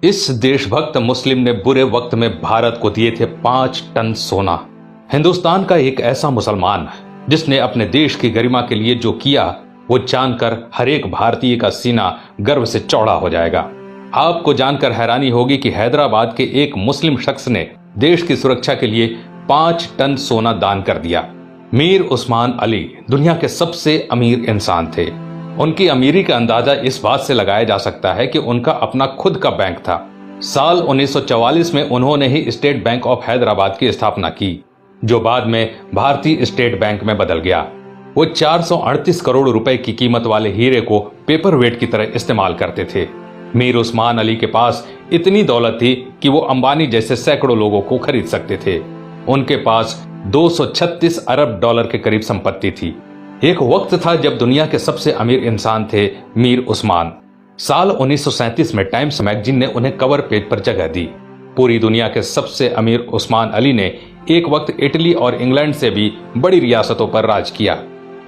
इस देशभक्त मुस्लिम ने बुरे वक्त में भारत को दिए थे 5 टन सोना। हिंदुस्तान का एक ऐसा मुसलमान जिसने अपने देश की गरिमा के लिए जो किया वो जानकर हर एक भारतीय का सीना गर्व से चौड़ा हो जाएगा। आपको जानकर हैरानी होगी कि हैदराबाद के एक मुस्लिम शख्स ने देश की सुरक्षा के लिए 5 टन सोना दान कर दिया। मीर उस्मान अली दुनिया के सबसे अमीर इंसान थे। उनकी अमीरी का अंदाजा इस बात से लगाया जा सकता है कि उनका अपना खुद का बैंक था। साल 1944 में उन्होंने ही स्टेट बैंक ऑफ हैदराबाद की स्थापना की, जो बाद में भारतीय स्टेट बैंक में बदल गया। वो 438 करोड़ रुपए की कीमत वाले हीरे को पेपर वेट की तरह इस्तेमाल करते थे। मीर उस्मान अली के पास इतनी दौलत थी कि वो अंबानी जैसे सैकड़ों लोगों को खरीद सकते थे। उनके पास 236 अरब डॉलर के करीब संपत्ति थी। एक वक्त था जब दुनिया के सबसे अमीर इंसान थे मीर उस्मान। साल 1937 में टाइम्स मैगजीन ने उन्हें कवर पेज पर जगह दी। पूरी दुनिया के सबसे अमीर उस्मान अली ने एक वक्त इटली और इंग्लैंड से भी बड़ी रियासतों पर राज किया।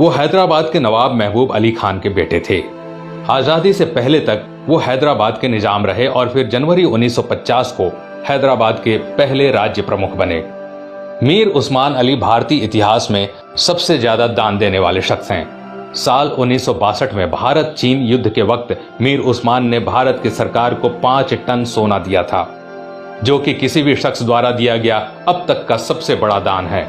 वो हैदराबाद के नवाब महबूब अली खान के बेटे थे। आजादी से पहले तक वो हैदराबाद के निजाम रहे और फिर जनवरी 1950 को हैदराबाद के पहले राज्य प्रमुख बने। मीर उस्मान अली भारतीय इतिहास में सबसे ज्यादा दान देने वाले शख्स हैं। साल 1962 में भारत चीन युद्ध के वक्त मीर उस्मान ने भारत की सरकार को 5 टन सोना दिया था, जो कि किसी भी शख्स द्वारा दिया गया अब तक का सबसे बड़ा दान है।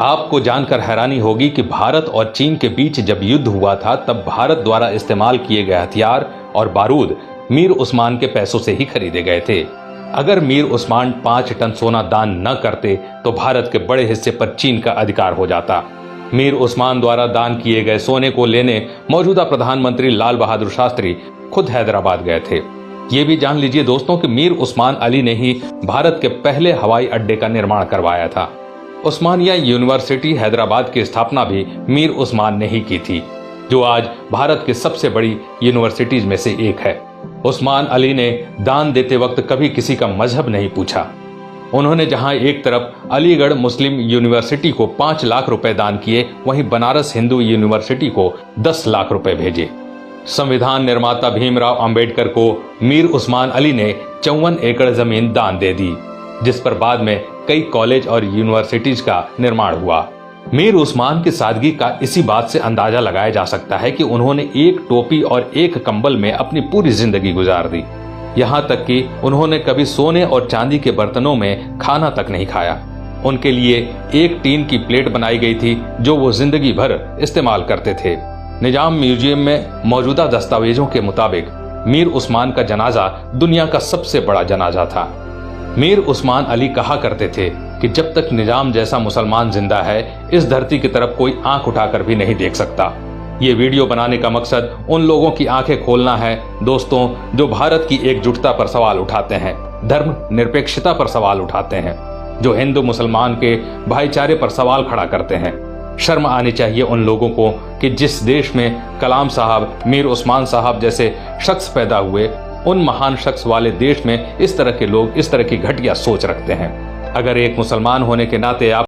आपको जानकर हैरानी होगी कि भारत और चीन के बीच जब युद्ध हुआ था तब भारत द्वारा इस्तेमाल किए गए हथियार और बारूद मीर उस्मान के पैसों से ही खरीदे गए थे। अगर मीर उस्मान 5 टन सोना दान न करते तो भारत के बड़े हिस्से पर चीन का अधिकार हो जाता। मीर उस्मान द्वारा दान किए गए सोने को लेने मौजूदा प्रधानमंत्री लाल बहादुर शास्त्री खुद हैदराबाद गए थे। ये भी जान लीजिए दोस्तों कि मीर उस्मान अली ने ही भारत के पहले हवाई अड्डे का निर्माण करवाया था। उस्मानिया यूनिवर्सिटी हैदराबाद की स्थापना भी मीर उस्मान ने ही की थी, जो आज भारत की सबसे बड़ी यूनिवर्सिटीज में से एक है। उस्मान अली ने दान देते वक्त कभी किसी का मजहब नहीं पूछा। उन्होंने जहां एक तरफ अलीगढ़ मुस्लिम यूनिवर्सिटी को 5 लाख रुपए दान किए, वहीं बनारस हिंदू यूनिवर्सिटी को 10 लाख रुपए भेजे। संविधान निर्माता भीमराव अंबेडकर को मीर उस्मान अली ने 54 एकड़ जमीन दान दे दी, जिस पर बाद में कई कॉलेज और यूनिवर्सिटीज का निर्माण हुआ। मीर उस्मान की सादगी का इसी बात से अंदाजा लगाया जा सकता है कि उन्होंने एक टोपी और एक कंबल में अपनी पूरी जिंदगी गुजार दी। यहाँ तक कि उन्होंने कभी सोने और चांदी के बर्तनों में खाना तक नहीं खाया। उनके लिए एक टीन की प्लेट बनाई गई थी जो वो जिंदगी भर इस्तेमाल करते थे। निजाम म्यूजियम में मौजूदा दस्तावेजों के मुताबिक मीर उस्मान का जनाजा दुनिया का सबसे बड़ा जनाजा था। मीर उस्मान अली कहा करते थे कि जब तक निजाम जैसा मुसलमान जिंदा है, इस धरती की तरफ कोई आंख उठाकर भी नहीं देख सकता। ये वीडियो बनाने का मकसद उन लोगों की आंखें खोलना है दोस्तों, जो भारत की एकजुटता पर सवाल उठाते हैं, धर्म निरपेक्षता पर सवाल उठाते हैं, जो हिंदू मुसलमान के भाईचारे पर सवाल खड़ा करते हैं। शर्म आनी चाहिए उन लोगों को कि जिस देश में कलाम साहब, मीर उस्मान साहब जैसे शख्स पैदा हुए, उन महान शख्स वाले देश में इस तरह के लोग इस तरह की घटिया सोच रखते हैं। अगर एक मुसलमान होने के नाते आप